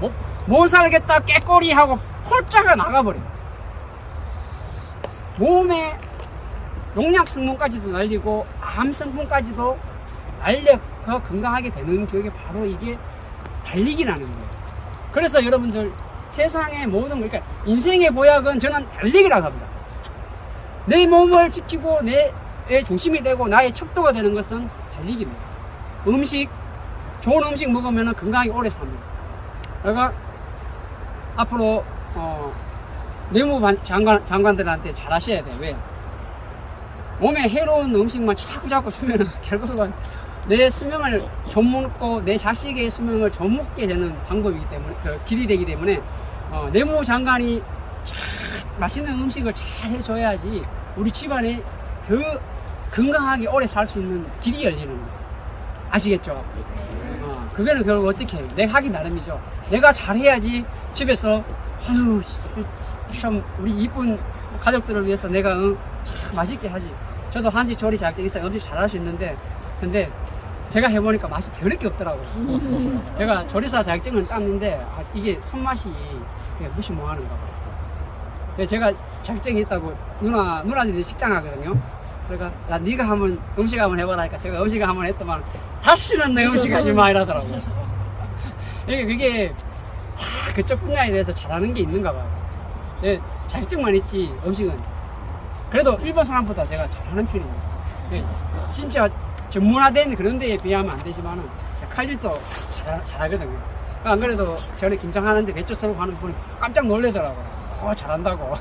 S1: 못 살겠다 깨꼬리 하고 폴자가 나가버려요. 몸에 농약 성분까지도 날리고 암 성분까지도 날려서 건강하게 되는 게 바로 이게 달리기라는 거예요. 그래서 여러분들 세상의 모든 걸, 그러니까 인생의 보약은 저는 달리기라고 합니다. 내 몸을 지키고 내 중심이 되고 나의 척도가 되는 것은 달리기입니다. 좋은 음식 먹으면 건강하게 오래 삽니다. 그러니까 앞으로 내무장관들한테 잘 하셔야 돼요. 왜? 몸에 해로운 음식만 자꾸 주면은 결국은 내 수명을 좀 먹고 내 자식의 수명을 좀 먹게 되는 방법이기 때문에, 길이 되기 때문에 내무장관이 맛있는 음식을 잘 해줘야지 우리 집안에 더 건강하게 오래 살 수 있는 길이 열리는 거예요. 아시겠죠? 그거는 결국 어떻게 해요? 내가 하기 나름이죠. 내가 잘해야지 집에서 참 우리 이쁜 가족들을 위해서 내가 참 맛있게 하지. 저도 한식 조리 자격증 있어요. 음식 잘할 수 있는데, 근데 제가 해보니까 맛이 더럽게 없더라고요. 제가 조리사 자격증은 땄는데 이게 손맛이 무시무하는가 봐요. 제가 자격증이 있다고 누나들이 식당 하거든요. 그러니까 야, 네가 한번 음식 한번 해봐라 하니까 제가 음식을 한번 했더만 다시는 내 음식 하지 마 이러더라고요. 그게 다 그쪽 분야에 대해서 잘하는 게 있는가 봐요. 제 자격증만 있지 음식은 그래도 일본 사람보다 제가 잘하는 편입니다. 진짜 전문화된 그런 데에 비하면 안 되지만은 칼질도 잘하거든요. 안 그래도 전에 김장하는데 배추 썰고 하는 분이 깜짝 놀래더라고요. 잘한다고.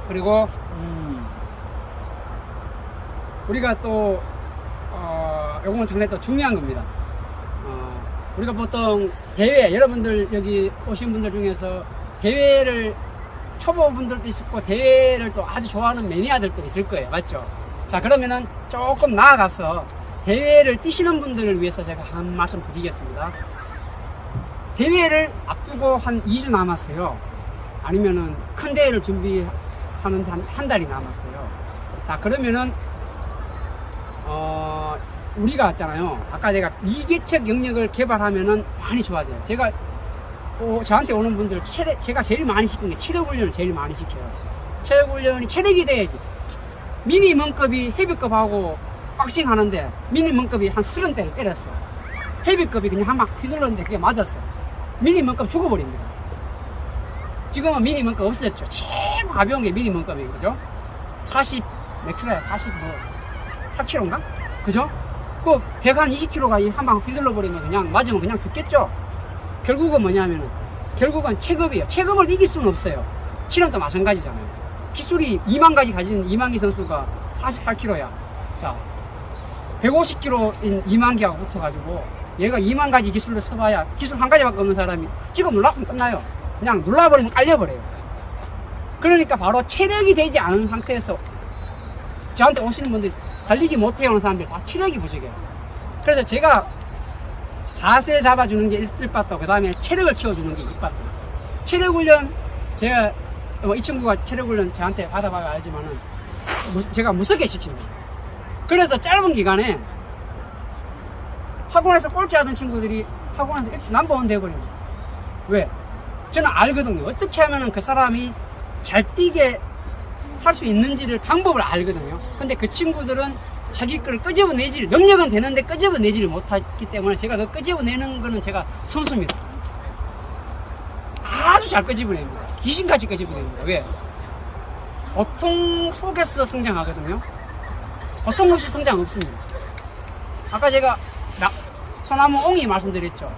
S1: 그리고 우리가 또 요거는 상당히 또 중요한 겁니다. 우리가 보통 대회, 여러분들 여기 오신 분들 중에서 대회를 초보분들도 있었고 대회를 또 아주 좋아하는 매니아들도 있을 거예요. 맞죠? 자, 그러면은 조금 나아가서 대회를 뛰시는 분들을 위해서 제가 한 말씀 드리겠습니다. 대회를 앞두고 한 2주 남았어요. 아니면은 큰 대회를 준비하는데 한 달이 남았어요. 자, 그러면은 우리가 있잖아요. 아까 제가 미개척 영역을 개발하면은 많이 좋아져요. 제가 저한테 오는 분들 제가 제일 많이 시키는 게 체력 훈련을 제일 많이 시켜요. 체력 훈련이 체력이 돼야지. 미니멈급이 헤비급하고 박싱 하는데 미니멈급이 한 30대를 때렸어. 헤비급이 그냥 한 방 휘둘렀는데 그게 맞았어. 미니멈급 죽어버립니다. 지금은 미니멈급 없어졌죠. 최고 가벼운 게 미니멈급이에요. 그죠? 40 몇 킬로야? 40 뭐 8킬로인가? 그죠? 그 120킬로가 이 3방 휘둘러 버리면 그냥 맞으면 그냥 죽겠죠? 결국은 뭐냐면은 결국은 체급이에요. 체급을 이길 수는 없어요. 실험도 마찬가지잖아요. 기술이 2만 가지 가지는 이만기 선수가 48킬로야. 자, 150킬로인 이만기하고 붙어가지고 얘가 2만 가지 기술로 써봐야 기술 한 가지밖에 없는 사람이 찍어 눌러면 끝나요. 그냥 눌러버리면 깔려버려요. 그러니까 바로 체력이 되지 않은 상태에서 저한테 오시는 분들 달리기 못해 오는 사람들 다 체력이 부족해요. 그래서 제가 자세 잡아주는 게 1바터, 그 다음에 체력을 키워주는 게 2바터. 체력 훈련, 제가, 이 친구가 체력 훈련 저한테 받아봐야 알지만은, 제가 무섭게 시킵니다. 그래서 짧은 기간에 학원에서 꼴찌 하던 친구들이 학원에서 일찍 넘버원 돼버립니다. 왜? 저는 알거든요. 어떻게 하면은 그 사람이 잘 뛰게 할 수 있는지를 방법을 알거든요. 근데 그 친구들은 자기 거를 끄집어내질, 능력은 되는데 끄집어내지를 못하기 때문에 제가 그 끄집어내는 거는 제가 선수입니다. 아주 잘 끄집어냅니다. 귀신같이 끄집어냅니다. 왜? 고통 속에서 성장하거든요. 고통 없이 성장 없습니다. 아까 제가 소나무 옹이 말씀드렸죠.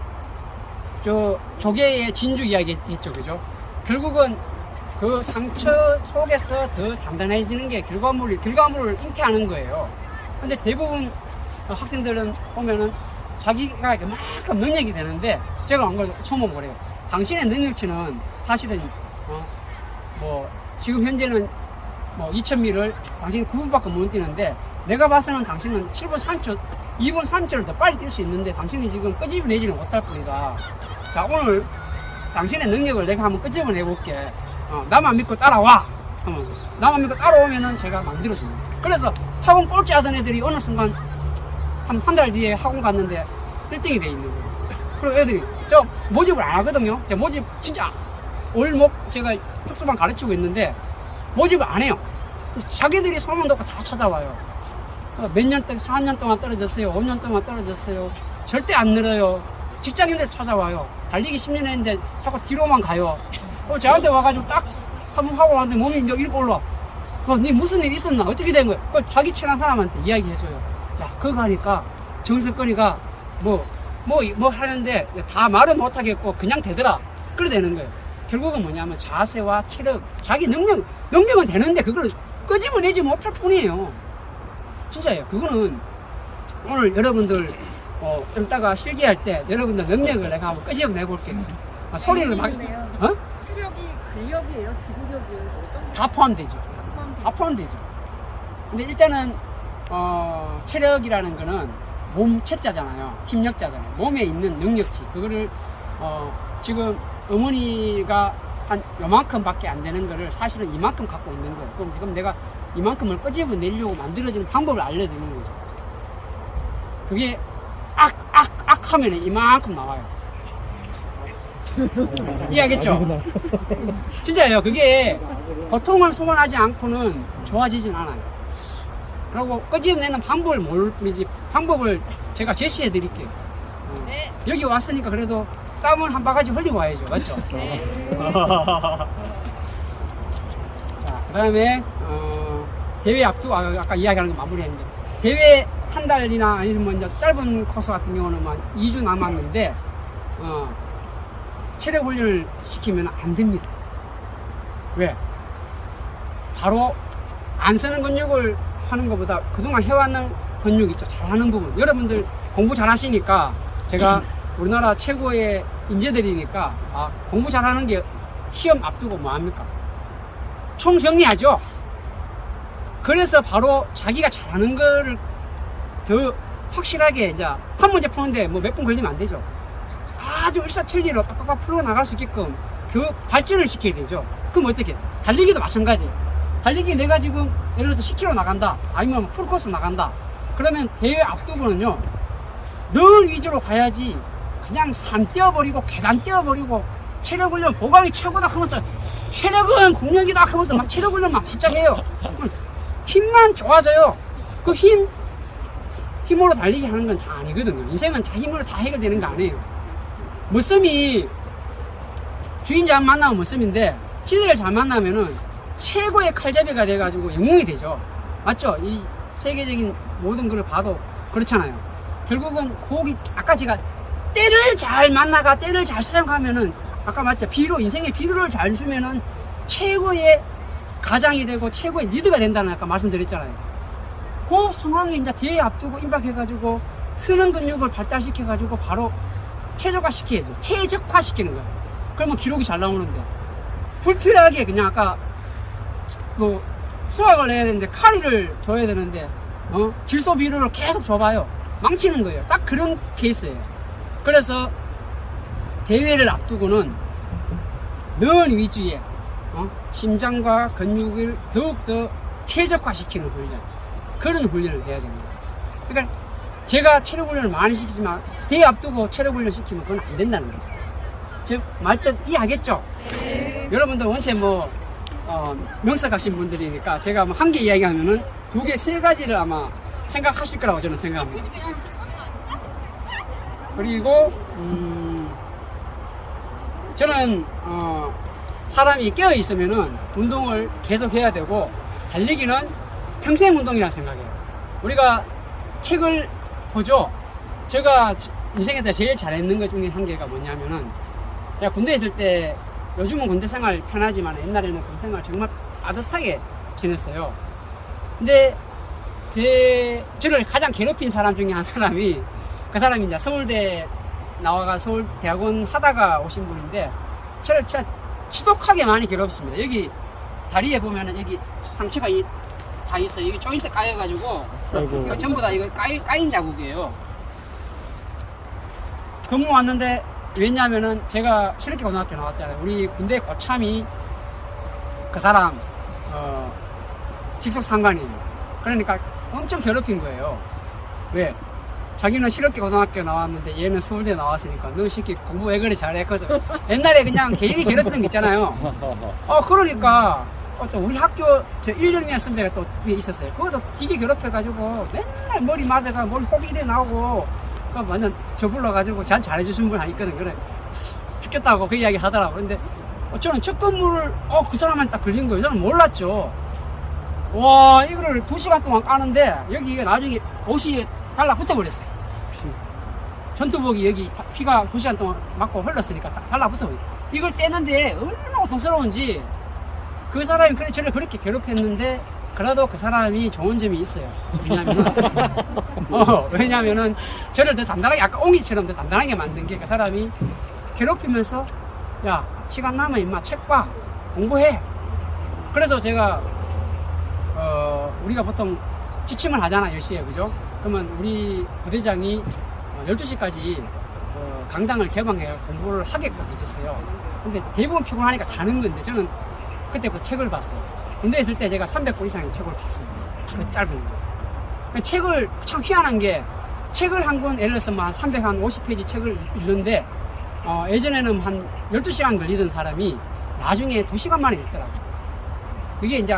S1: 저 조개의 진주 이야기 했죠. 그죠? 결국은 그 상처 속에서 더 단단해지는 게 결과물을 잉태하는 거예요. 근데 대부분 학생들은 보면은 자기가 그만큼 능력이 되는데 제가 안 그래도 처음 그래요. 당신의 능력치는 사실은 뭐 지금 현재는 뭐 2000m를 당신이 9분밖에 못 뛰는데 내가 봐서는 당신은 7분 3초, 2분 3초를 더 빨리 뛸 수 있는데 당신이 지금 끄집어내지는 못할 뿐이다. 자, 오늘 당신의 능력을 내가 한번 끄집어내 볼게. 나만 믿고 따라와. 나만 믿고 따라오면은 제가 만들어줍니다. 그래서 학원 꼴찌 하던 애들이 어느 순간 한 달 뒤에 학원 갔는데 1등이 돼 있는 거예요. 그리고 애들이 저 모집을 안 하거든요. 저 모집 진짜 월목 제가 특수반 가르치고 있는데 모집을 안 해요. 자기들이 소문 듣고 다 찾아와요. 몇 년 동안, 4년 동안 떨어졌어요. 5년 동안 떨어졌어요. 절대 안 늘어요. 직장인들 찾아와요. 달리기 10년 했는데 자꾸 뒤로만 가요. 저한테 와가지고 딱 한번 하고 왔는데 몸이 이렇게 올라와. 니 무슨 일 있었나? 어떻게 된 거야? 자기 친한 사람한테 이야기해줘요. 야, 그거 하니까 정석거리가 뭐 하는데 다 말은 못하겠고 그냥 되더라. 그래 되는 거예요. 결국은 뭐냐면 자세와 체력, 자기 능력은 되는데 그걸 끄집어내지 못할 뿐이에요. 진짜예요. 그거는 오늘 여러분들 좀 이따가 실기할 때 여러분들 능력을 내가 한번 끄집어내볼게요. 소리를 막
S2: 체력이 근력이에요? 지구력이에요?
S1: 다 포함되죠. 다 포함되죠. 근데 일단은 체력이라는 거는 몸 체자잖아요. 힘력자잖아요. 몸에 있는 능력치. 그거를 지금 어머니가 한 요만큼 밖에 안 되는 거를 사실은 이만큼 갖고 있는 거예요. 그럼 지금 내가 이만큼을 끄집어내려고 만들어지는 방법을 알려드리는 거죠. 그게 악 하면 이만큼 나와요. 이해하겠죠? 진짜예요. 그게 고통을 소환하지 않고는 좋아지진 않아요. 그리고 끄집어내는 방법을 모를 뿐이지 방법을 제가 제시해 드릴게요.
S2: 네.
S1: 여기 왔으니까 그래도 땀은 한 바가지 흘리고 와야죠. 맞죠?
S2: 네.
S1: 자, 그 다음에 대회 앞두고 아까 이야기하는 거 마무리했는데 대회 한 달이나 아니면 이제 짧은 코스 같은 경우는 한 2주 남았는데 체력 훈련을 시키면 안 됩니다. 왜? 바로 안 쓰는 근육을 하는 것보다 그동안 해왔는 근육 있죠. 잘하는 부분. 여러분들 공부 잘하시니까 제가 우리나라 최고의 인재들이니까 공부 잘하는 게 시험 앞두고 뭐합니까? 총정리하죠. 그래서 바로 자기가 잘하는 거를 더 확실하게 이제 한 문제 푸는데 뭐 몇 분 걸리면 안 되죠. 아주 일사천리로 빡빡빡 풀어 나갈 수 있게끔 그 발전을 시켜야 되죠. 그럼 어떻게? 달리기도 마찬가지. 달리기 내가 지금 예를 들어서 10km 나간다. 아니면 풀코스 나간다. 그러면 대회 앞두고는요. 늘 위주로 가야지 그냥 산 떼어버리고 계단 떼어버리고 체력 훈련 보강이 최고다 하면서 체력은 국력이다 하면서 막 체력 훈련만 바짝 해요. 힘만 좋아져요. 그 힘으로 달리기 하는 건 다 아니거든요. 인생은 다 힘으로 다 해결되는 거 아니에요. 머슴이 주인 잘 만나면 머슴인데 지들을 잘 만나면은 최고의 칼잡이가 돼가지고 영웅이 되죠. 맞죠? 이 세계적인 모든 걸 봐도 그렇잖아요. 결국은 거기 아까 제가 때를 잘 만나가 때를 잘 사용하면은 아까 맞죠? 인생의 비료를 잘 주면은 최고의 가장이 되고 최고의 리더가 된다는 아까 말씀드렸잖아요. 그 상황에 이제 대회 앞두고 임박해가지고 쓰는 근육을 발달시켜가지고 바로 최적화시켜야죠. 최적화시키는 거예요. 그러면 기록이 잘 나오는데 불필요하게 그냥 아까 뭐 수학을 해야 되는데 카리를 줘야 되는데 질소 비료를 계속 줘봐요. 망치는 거예요. 딱 그런 케이스예요. 그래서 대회를 앞두고는 는 위주의 심장과 근육을 더욱더 최적화시키는 훈련, 그런 훈련을 해야 됩니다. 그러니까 제가 체력 훈련을 많이 시키지만 대회 앞두고 체력 훈련 시키면 그건 안 된다는 거죠. 제 말뜻 이해하겠죠? 네. 여러분들 원체 뭐 명사 가신 분들이니까 제가 뭐 한 개 이야기하면은 두 개, 세 가지를 아마 생각하실 거라고 저는 생각합니다. 그리고 저는 사람이 깨어 있으면은 운동을 계속 해야 되고 달리기는 평생 운동이라 생각해요. 우리가 책을 보죠. 제가 인생에서 제일 잘했는 것 중에 한 개가 뭐냐면은 제가 군대에 있을 때 요즘은 군대 생활 편하지만 옛날에는 군대 생활 정말 빠듯하게 지냈어요. 근데 저를 가장 괴롭힌 사람 중에 한 사람이 그 사람이 이제 서울대 나와가 서울대학원 하다가 오신 분인데 저를 진짜 지독하게 많이 괴롭습니다. 여기 다리에 보면은 여기 상처가 다 있어요. 여기 조인트 까여가지고 이거 전부 다 이거 까인 자국이에요. 근무 왔는데 왜냐면은 제가 실업계 고등학교 나왔잖아요. 우리 군대 고참이 그 사람 직속 상관이에요. 그러니까 엄청 괴롭힌 거예요. 왜? 자기는 실업계 고등학교 나왔는데 얘는 서울대 나왔으니까 너 새끼 공부 왜 그래 잘했거든. 옛날에 그냥 개인이 괴롭히는 게 있잖아요. 그러니까 또 우리 학교 저 1년이면 선배가 또 위에 있었어요. 그것도 되게 괴롭혀가지고 맨날 머리 맞아가 머리 혹 이래 나오고 그 완전 저 불러가지고 저한테 잘해주신 분 있거든. 그래 죽겠다고 그 이야기 하더라고. 근데 저는 첫 근무를 그 사람한테 딱 걸린 거예요. 저는 몰랐죠. 와 이거를 2시간 동안 까는데 여기 나중에 옷이 달라붙어 버렸어요. 전투복이 여기 피가 2시간 동안 맞고 흘렀으니까 달라붙어 버렸어요. 이걸 떼는데 얼마나 고통스러운지. 그 사람이 저를 그렇게 괴롭혔는데 그래도 그 사람이 좋은 점이 있어요. 왜냐면은 저를 더 단단하게 아까 옹이처럼 더 단단하게 만든 게 그 사람이 괴롭히면서 야 시간 남아 임마 책 봐 공부해. 그래서 제가 우리가 보통 지침을 하잖아 10시에 그죠? 그러면 우리 부대장이 12시까지 강당을 개방해 공부를 하게끔 해줬어요. 근데 대부분 피곤하니까 자는 건데 저는 그때부터 책을 봤어요. 군대에 있을 때 제가 300권 이상의 책을 봤습니다. 그 짧은 거. 책을 참 희한한 게 책을 한 권 예를 들어서 한 350페이지 책을 읽는데 예전에는 한 12시간 걸리던 사람이 나중에 2시간 만에 읽더라고요. 그게 이제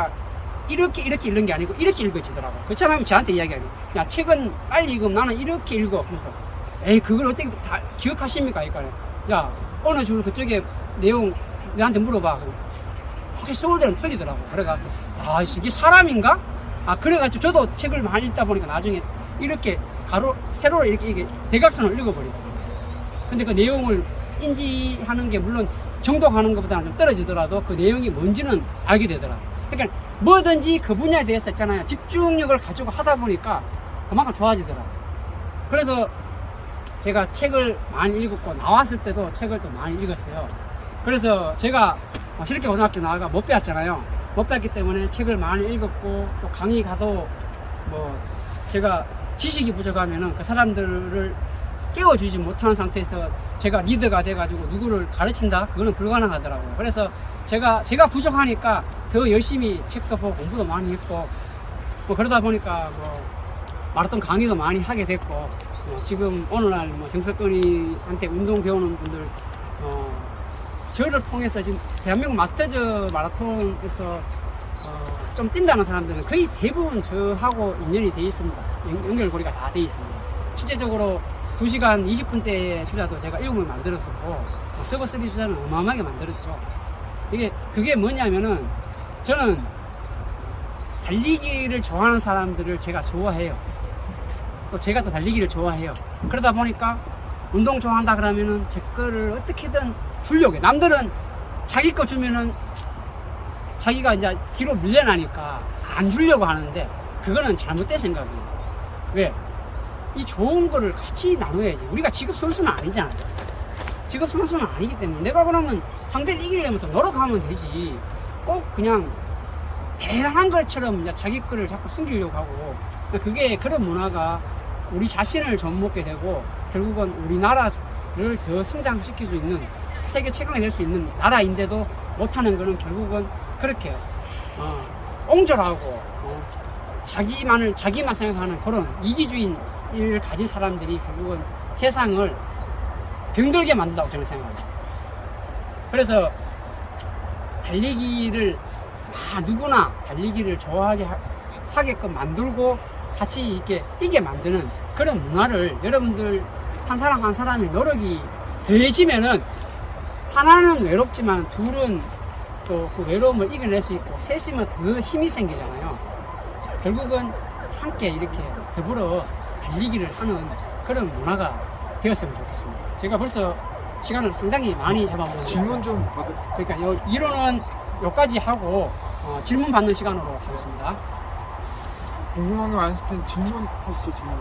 S1: 이렇게 읽는 게 아니고 이렇게 읽어지더라고요. 그 사람이 저한테 이야기하는 야 책은 빨리 읽으면 나는 이렇게 읽어. 그래서 에이 그걸 어떻게 다 기억하십니까? 그러니까 야 어느 줄 그쪽에 내용 내한테 물어봐. 혹시 서울대는 틀리더라고. 그래가지고 이게 사람인가? 그래가지고 저도 책을 많이 읽다 보니까 나중에 이렇게 세로로 이렇게 대각선을 읽어버리거든요. 근데 그 내용을 인지하는 게 물론 정독하는 것보다는 좀 떨어지더라도 그 내용이 뭔지는 알게 되더라고요. 그러니까 뭐든지 그 분야에 대해서 있잖아요. 집중력을 가지고 하다 보니까 그만큼 좋아지더라고요. 그래서 제가 책을 많이 읽었고, 나왔을 때도 책을 또 많이 읽었어요. 그래서 제가 실기 고등학교 나와가 못 배웠잖아요. 못 배웠기 때문에 책을 많이 읽었고, 또 강의 가도 뭐 제가 지식이 부족하면은 그 사람들을 깨워주지 못하는 상태에서 제가 리더가 돼가지고 누구를 가르친다? 그거는 불가능하더라고요. 그래서 제가 부족하니까 더 열심히 책도 보고 공부도 많이 했고, 뭐 그러다 보니까 뭐 마라톤 강의도 많이 하게 됐고, 지금 오늘날 뭐 정석근이한테 운동 배우는 분들 저를 통해서 지금 대한민국 마스터즈 마라톤에서 좀 뛴다는 사람들은 거의 대부분 저하고 인연이 돼 있습니다. 연결고리가 다 돼 있습니다. 실제적으로 2시간 20분대 주자도 제가 7번 만들었었고, 서버 3 주자는 어마어마하게 만들었죠. 그게 뭐냐면은, 저는 달리기를 좋아하는 사람들을 제가 좋아해요. 또 제가 또 달리기를 좋아해요. 그러다 보니까 운동 좋아한다 그러면은 제 거를 어떻게든 주려고 해요. 남들은 자기 거 주면은 자기가 이제 뒤로 밀려나니까 안 주려고 하는데, 그거는 잘못된 생각이에요. 왜? 이 좋은 거를 같이 나눠야지. 우리가 직업 선수는 아니잖아요. 직업 선수는 아니기 때문에 내가 그러면 상대를 이기려면 더 노력하면 되지. 꼭 그냥 대단한 것처럼 이제 자기 거를 자꾸 숨기려고 하고, 그게 그런 문화가 우리 자신을 좀먹게 되고, 결국은 우리나라를 더 성장시킬 수 있는, 세계 최강이 될 수 있는 나라인데도 못하는 거는 결국은 그렇게 옹졸하고 자기만 생각하는 그런 이기주의를 가진 사람들이 결국은 세상을 병들게 만든다고 저는 생각합니다. 그래서 달리기를 누구나 달리기를 좋아하게 하게끔 만들고 같이 이렇게 뛰게 만드는 그런 문화를, 여러분들 한 사람 한 사람의 노력이 더해지면은, 하나는 외롭지만 둘은 또 그 외로움을 이겨낼 수 있고, 셋이면 더 힘이 생기잖아요. 결국은 함께 이렇게 더불어 달리기를 하는 그런 문화가 되었으면 좋겠습니다. 제가 벌써 시간을 상당히 많이 잡아먹었는데,
S3: 질문 좀 받을.
S1: 그러니까 이론은 여기까지 하고 질문 받는 시간으로 하겠습니다.
S3: 궁금한 거 많으실 텐데 질문 하시죠, 질문.